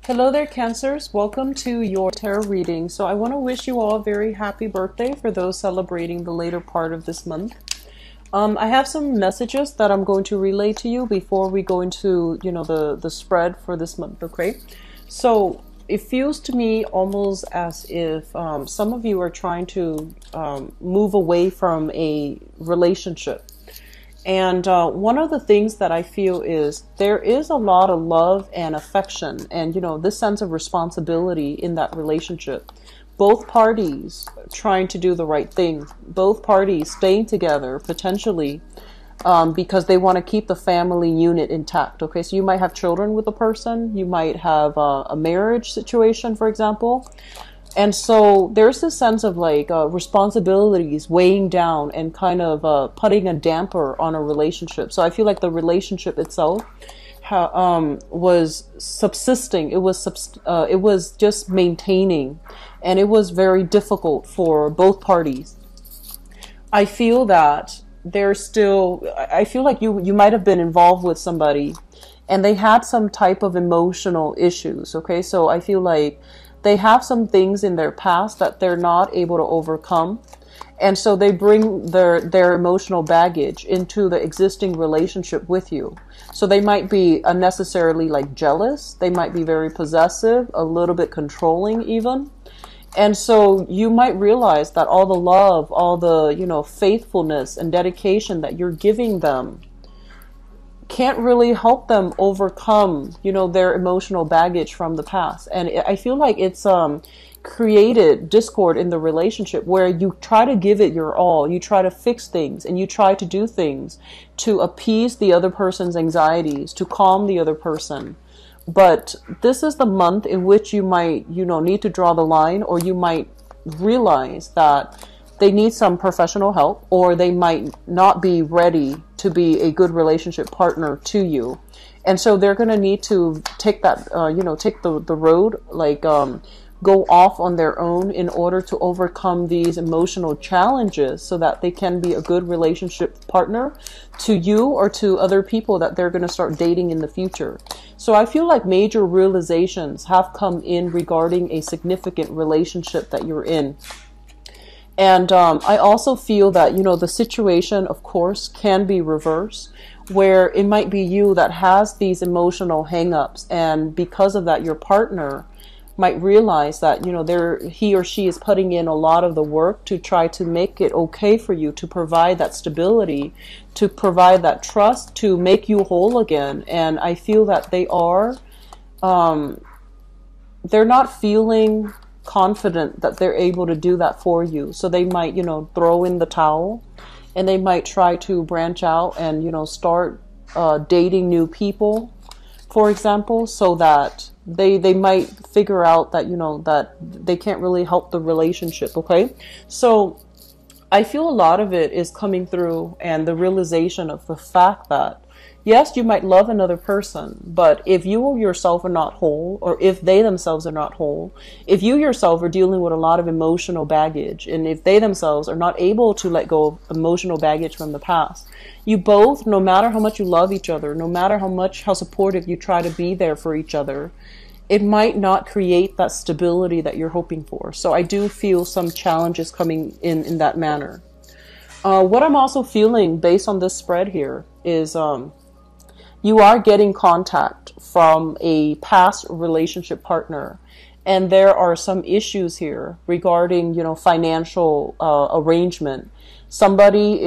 Hello there, Cancers. Welcome to your tarot reading. So I want to wish you all a very happy birthday for those celebrating the later part of this month. I have some messages that I'm going to relay to you before we go into, the spread for this month, okay? So it feels to me almost as if some of you are trying to move away from a relationship. And one of the things that I feel is there is a lot of love and affection and, this sense of responsibility in that relationship. Both parties trying to do the right thing. Both parties staying together potentially because they want to keep the family unit intact. Okay, so you might have children with a person. You might have a marriage situation, for example. And so there's this sense of responsibilities weighing down and kind of putting a damper on a relationship. So I feel like the relationship itself was subsisting. It was just maintaining, and it was very difficult for both parties. I feel that I feel like you might have been involved with somebody and they had some type of emotional issues. Okay, so I feel like they have some things in their past that they're not able to overcome. And so they bring their emotional baggage into the existing relationship with you. So they might be unnecessarily jealous. They might be very possessive, a little bit controlling even. And so you might realize that all the love, all the, faithfulness and dedication that you're giving them can't really help them overcome, their emotional baggage from the past. And I feel like it's created discord in the relationship where you try to give it your all, you try to fix things, and you try to do things to appease the other person's anxieties, to calm the other person. But this is the month in which you might, need to draw the line, or you might realize that they need some professional help, or they might not be ready to be a good relationship partner to you. And so they're going to need to take that, take the road, go off on their own in order to overcome these emotional challenges so that they can be a good relationship partner to you or to other people that they're going to start dating in the future. So I feel like major realizations have come in regarding a significant relationship that you're in. And I also feel that, the situation, of course, can be reversed, where it might be you that has these emotional hang-ups. And because of that, your partner might realize that, he or she is putting in a lot of the work to try to make it okay for you, to provide that stability, to provide that trust, to make you whole again. And I feel that they're not feeling confident that they're able to do that for you. So they might, throw in the towel, and they might try to branch out and, start dating new people, for example, so that they might figure out that, that they can't really help the relationship. Okay. So I feel a lot of it is coming through, and the realization of the fact that yes, you might love another person, but if you yourself are not whole, or if they themselves are not whole, if you yourself are dealing with a lot of emotional baggage, and if they themselves are not able to let go of emotional baggage from the past, you both, no matter how much you love each other, no matter how supportive you try to be there for each other, it might not create that stability that you're hoping for. So I do feel some challenges coming in that manner. What I'm also feeling based on this spread here is you are getting contact from a past relationship partner, and there are some issues here regarding, financial arrangement. Somebody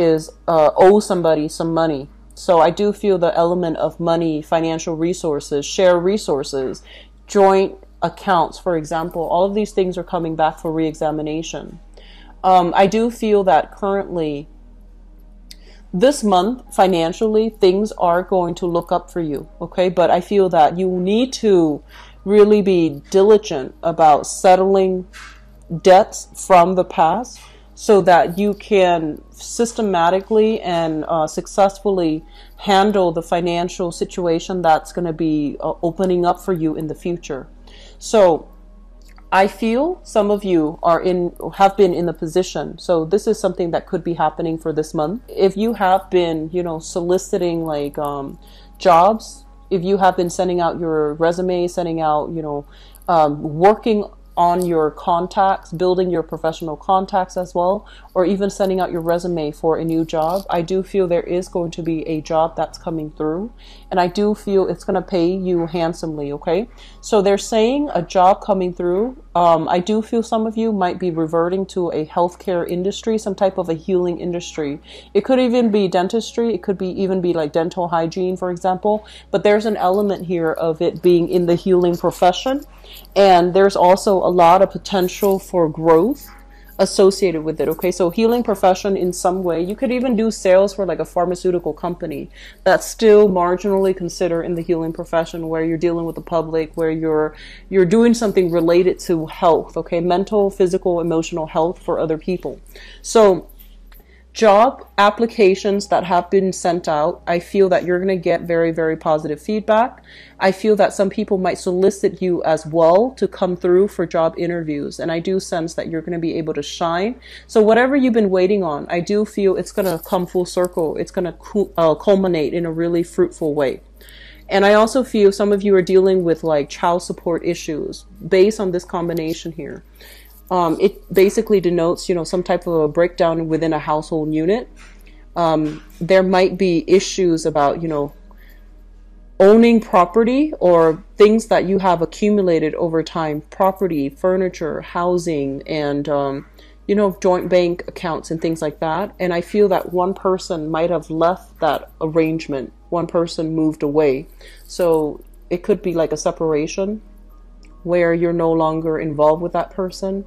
owes somebody some money. So I do feel the element of money, financial resources, share resources, joint accounts, for example, all of these things are coming back for re-examination. I do feel that currently, this month, financially, things are going to look up for you, okay? But I feel that you need to really be diligent about settling debts from the past so that you can systematically and successfully handle the financial situation that's going to be opening up for you in the future. So I feel some of you have been in the position. So this is something that could be happening for this month. If you have been, soliciting jobs if you have been sending out your resume, sending out, working on your contacts, building your professional contacts as well, or even sending out your resume for a new job, I do feel there is going to be a job that's coming through, and I do feel it's going to pay you handsomely, okay? So they're saying a job coming through. I do feel some of you might be reverting to a healthcare industry, some type of a healing industry. It could even be dentistry. It could even be like dental hygiene, for example, but there's an element here of it being in the healing profession. And there's also a lot of potential for growth associated with it. Okay, so healing profession in some way. You could even do sales for like a pharmaceutical company. That's still marginally considered in the healing profession, where you're dealing with the public, where you're doing something related to health. Okay, mental, physical, emotional health for other people. So job applications that have been sent out, I feel that you're going to get very, very positive feedback. I feel that some people might solicit you as well to come through for job interviews. And I do sense that you're going to be able to shine. So whatever you've been waiting on, I do feel it's going to come full circle. It's going to culminate in a really fruitful way. And I also feel some of you are dealing with like child support issues based on this combination here. It basically denotes, some type of a breakdown within a household unit. There might be issues about, owning property or things that you have accumulated over time, property, furniture, housing, and, joint bank accounts and things like that. And I feel that one person might have left that arrangement. One person moved away. So it could be like a separation, where you're no longer involved with that person,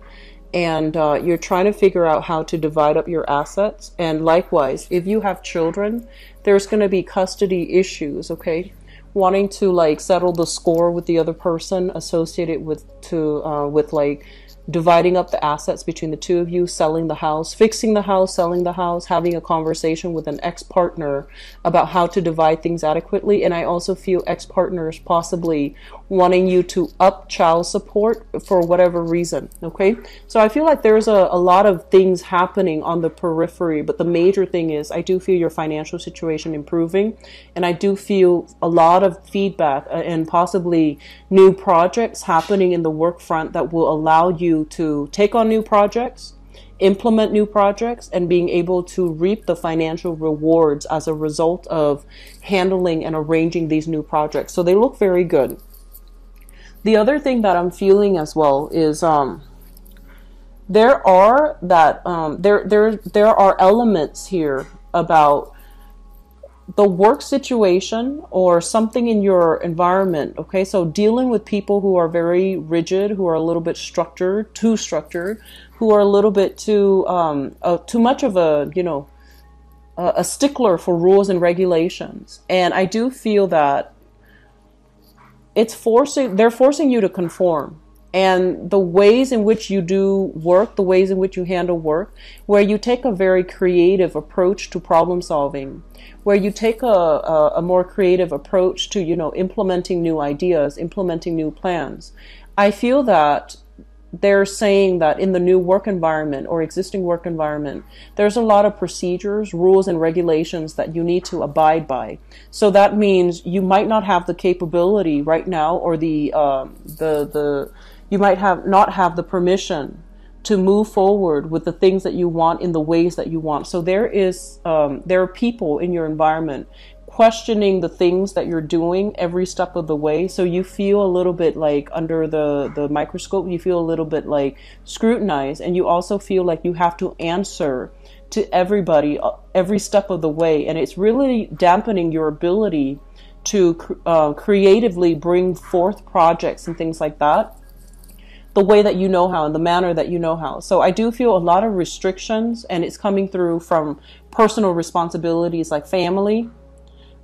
and you're trying to figure out how to divide up your assets. And likewise, if you have children, there's going to be custody issues, okay? Wanting to like settle the score with the other person associated with like dividing up the assets between the two of you, selling the house, fixing the house, selling the house, having a conversation with an ex-partner about how to divide things adequately. And I also feel ex-partners possibly wanting you to up child support for whatever reason, okay? So I feel like there's a lot of things happening on the periphery, but the major thing is I do feel your financial situation improving, and I do feel a lot of feedback and possibly new projects happening in the work front that will allow you to take on new projects, implement new projects, and being able to reap the financial rewards as a result of handling and arranging these new projects. So they look very good. The other thing that I'm feeling as well is there are elements here about the work situation or something in your environment. Okay, so dealing with people who are very rigid, who are a little bit too structured, who are a little bit too much of a stickler for rules and regulations. And I do feel that they're forcing you to conform. And the ways in which you do work, the ways in which you handle work, where you take a very creative approach to problem solving, where you take a more creative approach to, implementing new ideas, implementing new plans. I feel that they're saying that in the new work environment or existing work environment, there's a lot of procedures, rules, and regulations that you need to abide by. So that means you might not have the capability right now, or you might not have the permission to move forward with the things that you want in the ways that you want. So there are people in your environment questioning the things that you're doing every step of the way. So you feel a little bit like under the microscope, you feel a little bit like scrutinized, and you also feel like you have to answer to everybody every step of the way. And it's really dampening your ability to creatively bring forth projects and things like that the way that you know how, in the manner that you know how. So I do feel a lot of restrictions, and it's coming through from personal responsibilities like family.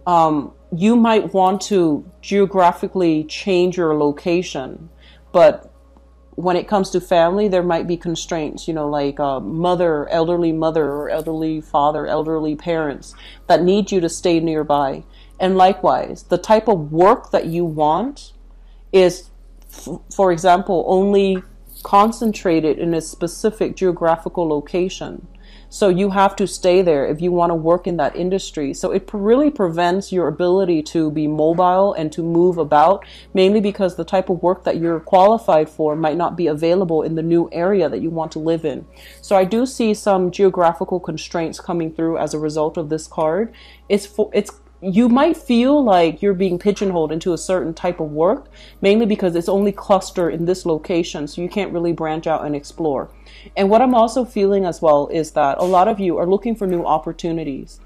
You might want to geographically change your location, but when it comes to family, there might be constraints, like elderly mother or elderly father, elderly parents that need you to stay nearby. And likewise, the type of work that you want is, for example, only concentrated in a specific geographical location. So you have to stay there if you want to work in that industry. So it really prevents your ability to be mobile and to move about, mainly because the type of work that you're qualified for might not be available in the new area that you want to live in. So I do see some geographical constraints coming through as a result of this card. You might feel like you're being pigeonholed into a certain type of work, mainly because it's only clustered in this location, so you can't really branch out and explore. And what I'm also feeling as well is that a lot of you are looking for new opportunities.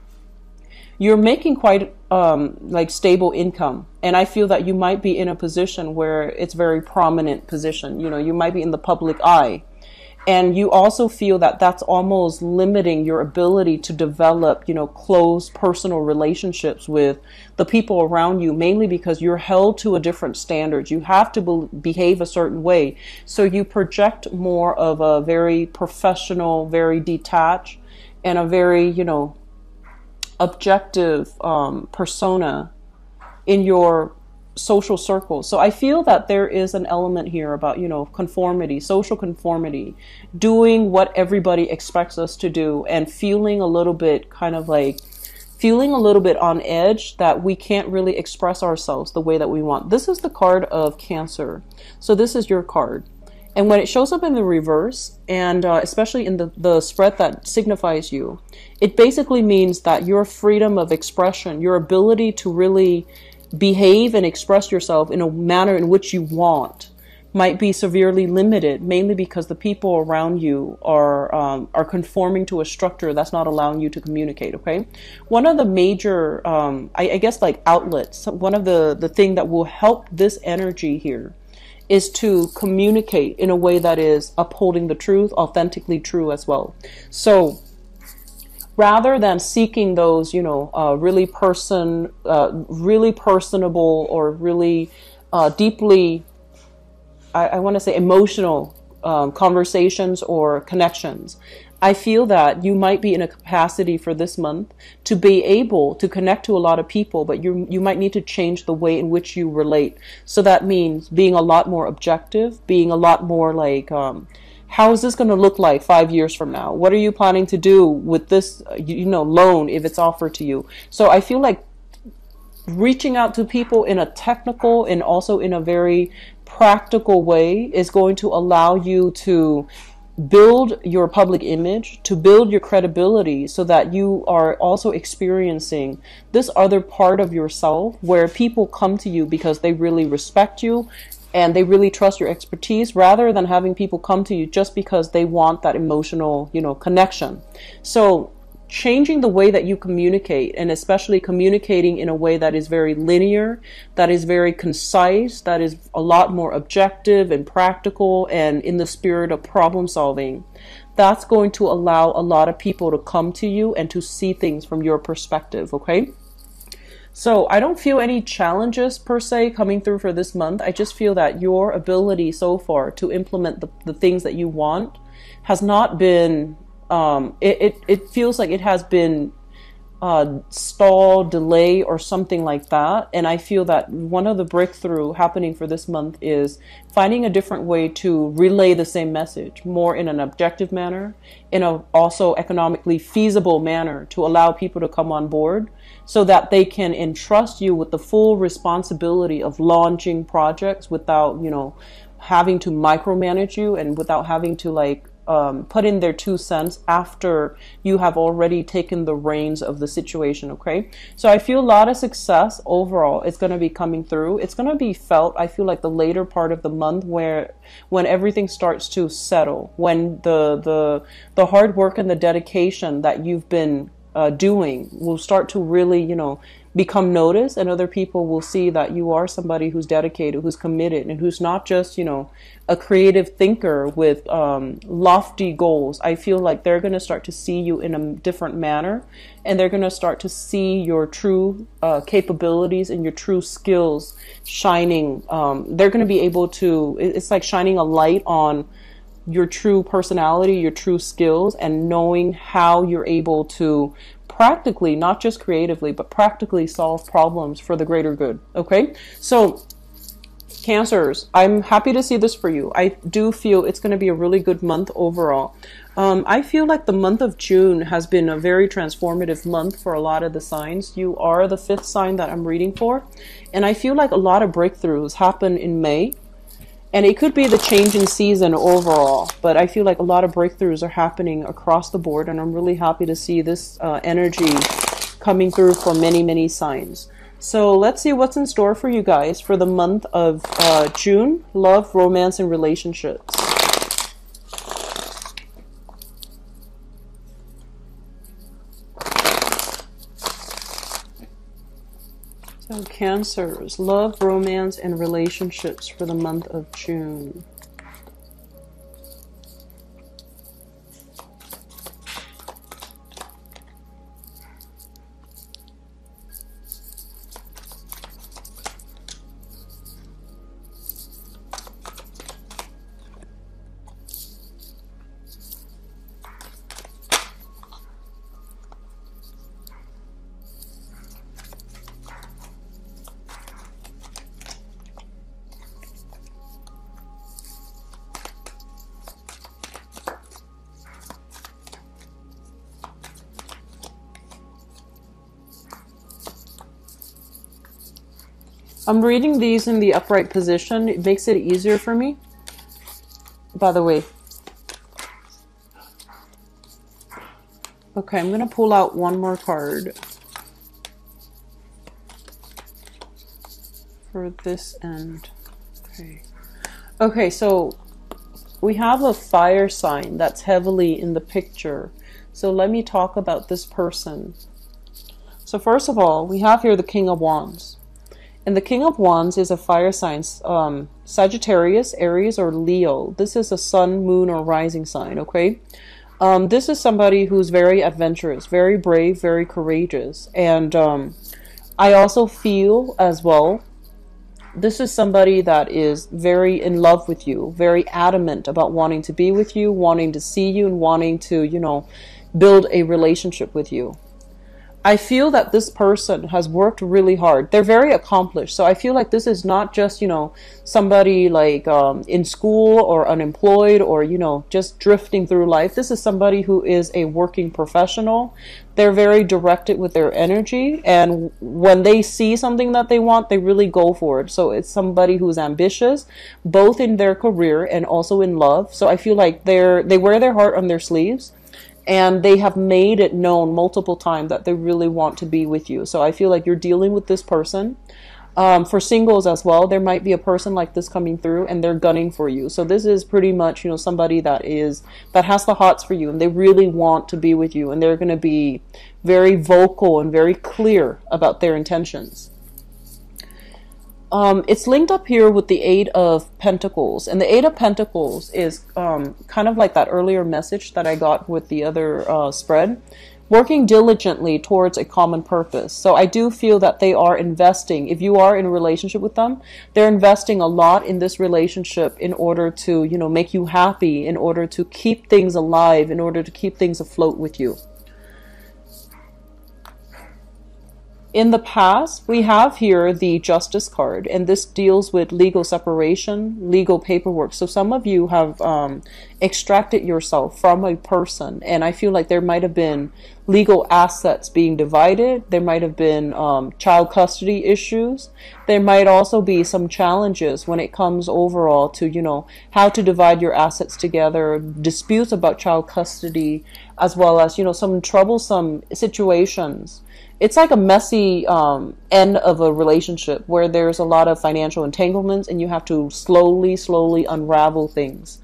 You're making quite like stable income, and I feel that you might be in a position where it's very prominent position. You know, you might be in the public eye. And you also feel that that's almost limiting your ability to develop, you know, close personal relationships with the people around you, mainly because you're held to a different standard. You have to behave a certain way. So you project more of a very professional, very detached, and a very, you know, objective persona in your social circles. So I feel that there is an element here about, you know, conformity, social conformity, doing what everybody expects us to do, and feeling a little bit on edge that we can't really express ourselves the way that we want. This is the card of Cancer. So this is your card. And when it shows up in the reverse, and especially in the spread that signifies you, it basically means that your freedom of expression, your ability to really behave and express yourself in a manner in which you want, might be severely limited, mainly because the people around you are conforming to a structure that's not allowing you to communicate. Okay, one of the major, I guess, like outlets, one of the thing that will help this energy here is to communicate in a way that is upholding the truth, authentically true as well. So rather than seeking those, you know, really personable or really deeply, I want to say emotional conversations or connections, I feel that you might be in a capacity for this month to be able to connect to a lot of people, but you might need to change the way in which you relate. So that means being a lot more objective, being a lot more like, how is this going to look like 5 years from now? What are you planning to do with this, you know, loan if it's offered to you? So I feel like reaching out to people in a technical and also in a very practical way is going to allow you to build your public image, to build your credibility, so that you are also experiencing this other part of yourself where people come to you because they really respect you and they really trust your expertise, rather than having people come to you just because they want that emotional, you know, connection. So changing the way that you communicate, and especially communicating in a way that is very linear, that is very concise, that is a lot more objective and practical and in the spirit of problem solving, that's going to allow a lot of people to come to you and to see things from your perspective. Okay. So I don't feel any challenges per se coming through for this month. I just feel that your ability so far to implement the things that you want has not been, it feels like it has been stall, delay, or something like that. And I feel that one of the breakthrough happening for this month is finding a different way to relay the same message, more in an objective manner, in a also economically feasible manner, to allow people to come on board so that they can entrust you with the full responsibility of launching projects without, you know, having to micromanage you, and without having to like put in their 2 cents after you have already taken the reins of the situation. Okay, so I feel a lot of success overall. It's going to be coming through. It's going to be felt, I feel like, the later part of the month, when everything starts to settle, when the hard work and the dedication that you've been doing will start to really, you know, become noticed, and other people will see that you are somebody who's dedicated, who's committed, and who's not just, you know, a creative thinker with lofty goals. I feel like they're going to start to see you in a different manner, and they're going to start to see your true capabilities and your true skills shining. They're going to be able to, it's like shining a light on your true personality, your true skills, and knowing how you're able to practically, not just creatively, but practically solve problems for the greater good. Okay, so Cancers, I'm happy to see this for you. I do feel it's going to be a really good month overall. I feel like the month of June has been a very transformative month for a lot of the signs. You are the 5th sign that I'm reading for. And I feel like a lot of breakthroughs happen in May. And it could be the change in season overall. But I feel like a lot of breakthroughs are happening across the board. And I'm really happy to see this energy coming through for many, many signs. So let's see what's in store for you guys for the month of June. Love, romance, and relationships. So Cancers, love, romance, and relationships for the month of June. I'm reading these in the upright position. It makes it easier for me. By the way. Okay, I'm going to pull out one more card for this end. Okay. Okay, so we have a fire sign that's heavily in the picture. So let me talk about this person. So first of all, we have here the King of Wands. And the King of Wands is a fire sign, Sagittarius, Aries, or Leo. This is a sun, moon, or rising sign, okay? This is somebody who's very adventurous, very brave, very courageous. And I also feel as well, this is somebody that is very in love with you, very adamant about wanting to be with you, wanting to see you, and wanting to, you know, build a relationship with you. I feel that this person has worked really hard. They're very accomplished. So I feel like this is not just, you know, somebody like in school or unemployed or, you know, just drifting through life. This is somebody who is a working professional. They're very directed with their energy. And when they see something that they want, they really go for it. So it's somebody who's ambitious, both in their career and also in love. So I feel like they wear their heart on their sleeves. And they have made it known multiple times that they really want to be with you. So I feel like you're dealing with this person. For singles as well, there might be a person like this coming through and they're gunning for you. So this is pretty much, you know, somebody that has the hots for you and they really want to be with you. And they're going to be very vocal and very clear about their intentions. It's linked up here with the Eight of Pentacles. And the Eight of Pentacles is kind of like that earlier message that I got with the other spread. Working diligently towards a common purpose. So I do feel that they are investing. If you are in a relationship with them, they're investing a lot in this relationship in order to, you know, make you happy, in order to keep things alive, in order to keep things afloat with you. In the past, we have here the Justice card, and this deals with legal separation, legal paperwork. So some of you have extracted yourself from a person, and I feel like there might have been legal assets being divided. There might have been child custody issues. There might also be some challenges when it comes overall to, you know, how to divide your assets together, disputes about child custody, as well as, you know, some troublesome situations. It's like a messy end of a relationship where there's a lot of financial entanglements and you have to slowly unravel things.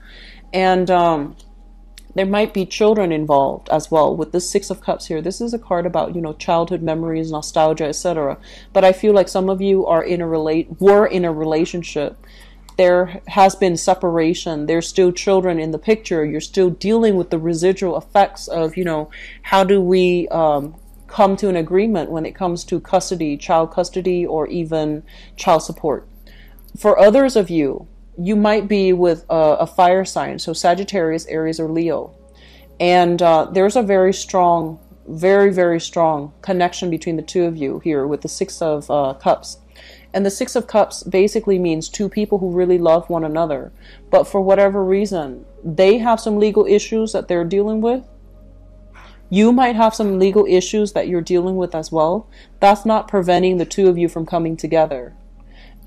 And there might be children involved as well with the Six of Cups here. This is a card about, you know, childhood memories, nostalgia, etc. But I feel like some of you are were in a relationship. There has been separation. There's still children in the picture. You're still dealing with the residual effects of, you know, how do we come to an agreement when it comes to custody, child custody, or even child support. For others of you, you might be with a fire sign, so Sagittarius, Aries, or Leo. And there's a very strong, very strong connection between the two of you here with the Six of Cups. And the Six of Cups basically means two people who really love one another, but for whatever reason, they have some legal issues that they're dealing with. You might have some legal issues that you're dealing with as well. That's not preventing the two of you from coming together.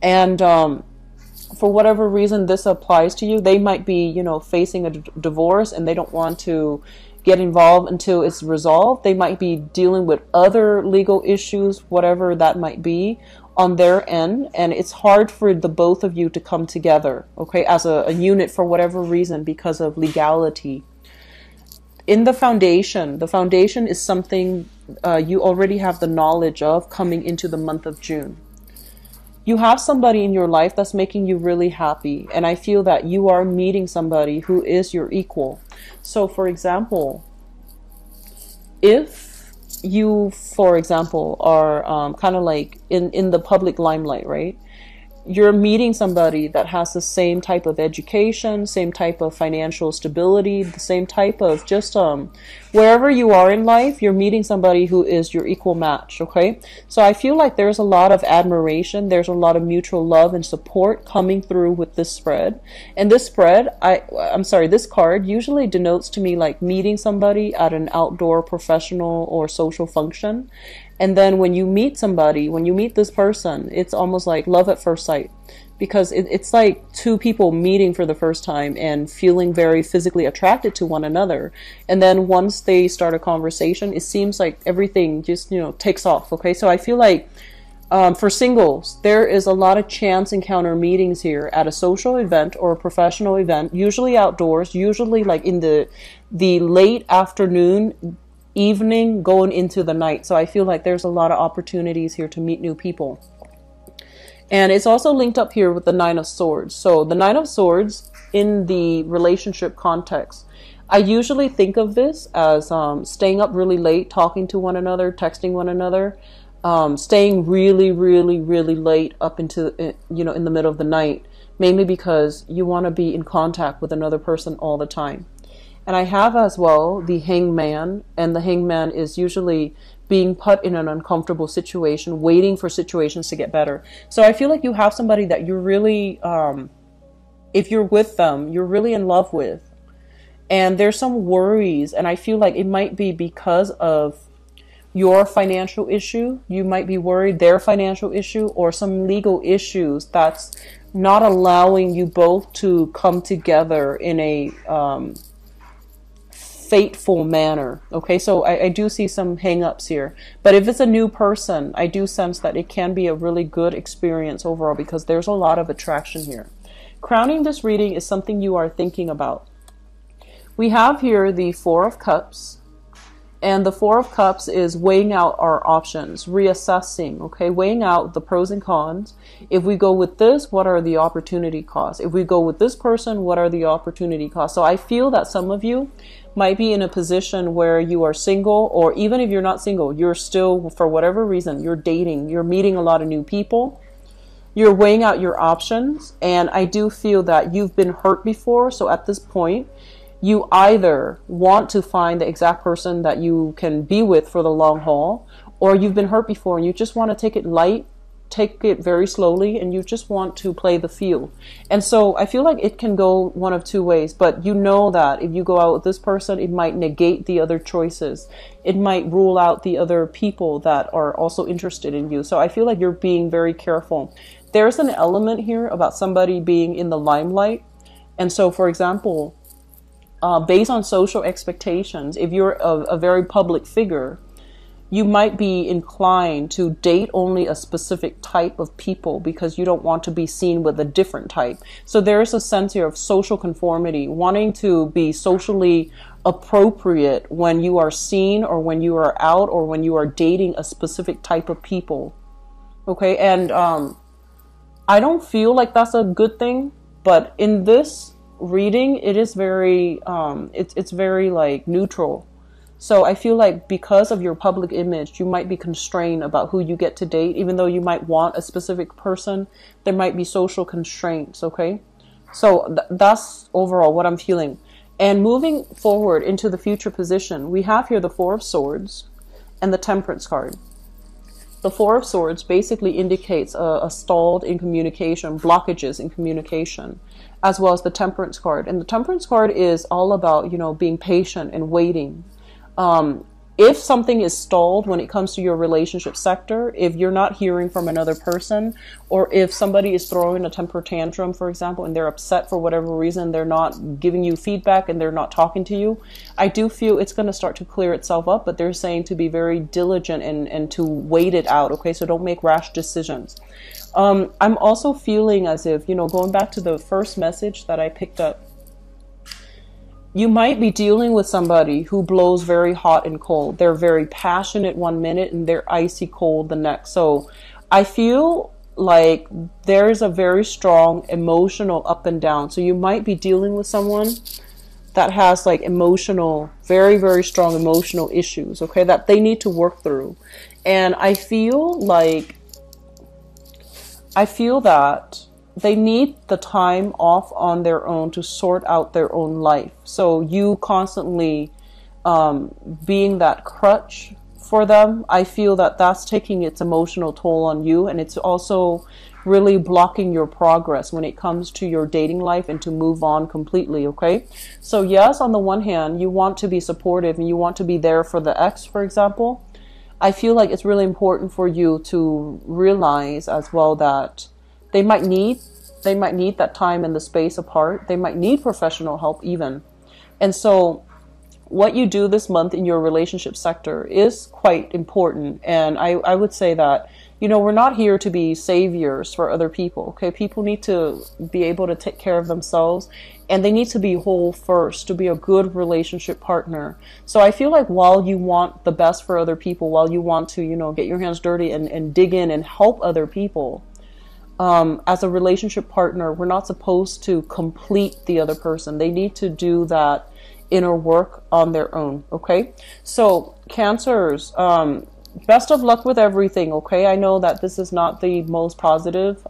And for whatever reason this applies to you, they might be, you know, facing a divorce and they don't want to get involved until it's resolved. They might be dealing with other legal issues, whatever that might be, on their end, and it's hard for the both of you to come together, okay, as a unit for whatever reason because of legality. In the foundation is something you already have the knowledge of coming into the month of June. You have somebody in your life that's making you really happy, and I feel that you are meeting somebody who is your equal. So, for example, if you, for example, are kind of like in the public limelight, right? You're meeting somebody that has the same type of education, same type of financial stability, the same type of just wherever you are in life, you're meeting somebody who is your equal match, okay? So I feel like there's a lot of admiration, there's a lot of mutual love and support coming through with this spread. And this spread, this card usually denotes to me like meeting somebody at an outdoor professional or social function. And then when you meet somebody, when you meet this person, it's almost like love at first sight, because it's like two people meeting for the first time and feeling very physically attracted to one another. And then once they start a conversation, it seems like everything just, you know, takes off. Okay, so I feel like for singles, there is a lot of chance encounter meetings here at a social event or a professional event, usually outdoors, usually like in the late afternoon, evening, going into the night. So I feel like there's a lot of opportunities here to meet new people. And it's also linked up here with the Nine of Swords. So the Nine of Swords in the relationship context, I usually think of this as staying up really late, talking to one another, texting one another, staying really, really, really late up into, you know, in the middle of the night, mainly because you want to be in contact with another person all the time. And I have as well the Hangman, and the Hangman is usually being put in an uncomfortable situation, waiting for situations to get better. So I feel like you have somebody that you're really, if you're with them, you're really in love with. And there's some worries, and I feel like it might be because of your financial issue. You might be worried their financial issue or some legal issues that's not allowing you both to come together in a fateful manner. Okay, so I do see some hang-ups here, but if it's a new person, I do sense that it can be a really good experience overall because there's a lot of attraction here. Crowning this reading is something you are thinking about. We have here the Four of Cups, and the Four of Cups is weighing out our options, reassessing, okay, weighing out the pros and cons. If we go with this, what are the opportunity costs? If we go with this person, what are the opportunity costs? So I feel that some of you might be in a position where you are single, or even if you're not single, you're still, for whatever reason, you're dating, you're meeting a lot of new people, you're weighing out your options, and I do feel that you've been hurt before. So at this point, you either want to find the exact person that you can be with for the long haul, or you've been hurt before and you just want to take it light, take it very slowly, and you just want to play the field. And so I feel like it can go one of two ways, but you know that if you go out with this person, it might negate the other choices. It might rule out the other people that are also interested in you. So I feel like you're being very careful. There's an element here about somebody being in the limelight. And so, for example, based on social expectations, if you're a very public figure, you might be inclined to date only a specific type of people because you don't want to be seen with a different type. So there's a sense here of social conformity, wanting to be socially appropriate when you are seen or when you are out or when you are dating a specific type of people. Okay, and I don't feel like that's a good thing, but in this reading, it is very, it's very like neutral. So I feel like because of your public image, you might be constrained about who you get to date, even though you might want a specific person. There might be social constraints, okay? So that's overall what I'm feeling. And moving forward into the future position, we have here the Four of Swords and the Temperance card. The Four of Swords basically indicates a stalled in communication, blockages in communication, as well as the Temperance card. And the Temperance card is all about, you know, being patient and waiting. If something is stalled when it comes to your relationship sector, if you're not hearing from another person, or if somebody is throwing a temper tantrum, for example, and they're upset for whatever reason, they're not giving you feedback and they're not talking to you, I do feel it's going to start to clear itself up, but they're saying to be very diligent and to wait it out, okay? So don't make rash decisions. I'm also feeling as if, you know, going back to the first message that I picked up, you might be dealing with somebody who blows very hot and cold. They're very passionate one minute and they're icy cold the next. So I feel like there's a very strong emotional up and down. So you might be dealing with someone that has like emotional, very, very strong emotional issues, okay, that they need to work through. And I feel that they need the time off on their own to sort out their own life. So you constantly being that crutch for them, I feel that that's taking its emotional toll on you, and it's also really blocking your progress when it comes to your dating life and to move on completely, okay? So yes, on the one hand, you want to be supportive and you want to be there for the ex, for example. I feel like it's really important for you to realize as well that they might need that time and the space apart. They might need professional help even. And so what you do this month in your relationship sector is quite important. And I would say that, you know, we're not here to be saviors for other people, okay? People need to be able to take care of themselves, and they need to be whole first to be a good relationship partner. So I feel like while you want the best for other people, while you want to, you know, get your hands dirty and dig in and help other people, as a relationship partner, we're not supposed to complete the other person. They need to do that inner work on their own, okay? So Cancers, best of luck with everything, okay? I know that this is not the most positive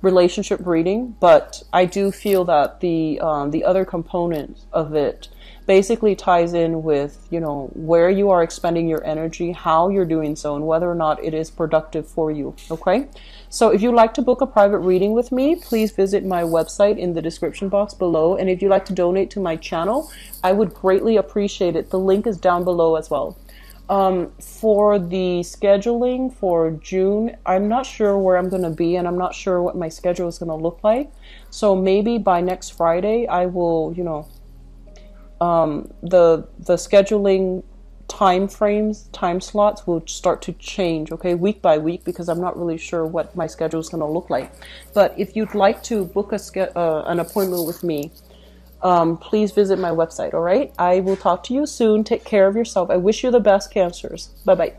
relationship reading, but I do feel that the other component of it basically ties in with, you know, where you are expending your energy, how you're doing so, and whether or not it is productive for you, okay? So if you'd like to book a private reading with me, please visit my website in the description box below. And if you'd like to donate to my channel, I would greatly appreciate it. The link is down below as well. For the scheduling for June, I'm not sure where I'm going to be, and I'm not sure what my schedule is going to look like. So maybe by next Friday, I will, you know, the scheduling time slots will start to change, okay, week by week, because I'm not really sure what my schedule is going to look like. But if you'd like to book an appointment with me, please visit my website, all right? I will talk to you soon. Take care of yourself. I wish you the best, Cancers. Bye-bye.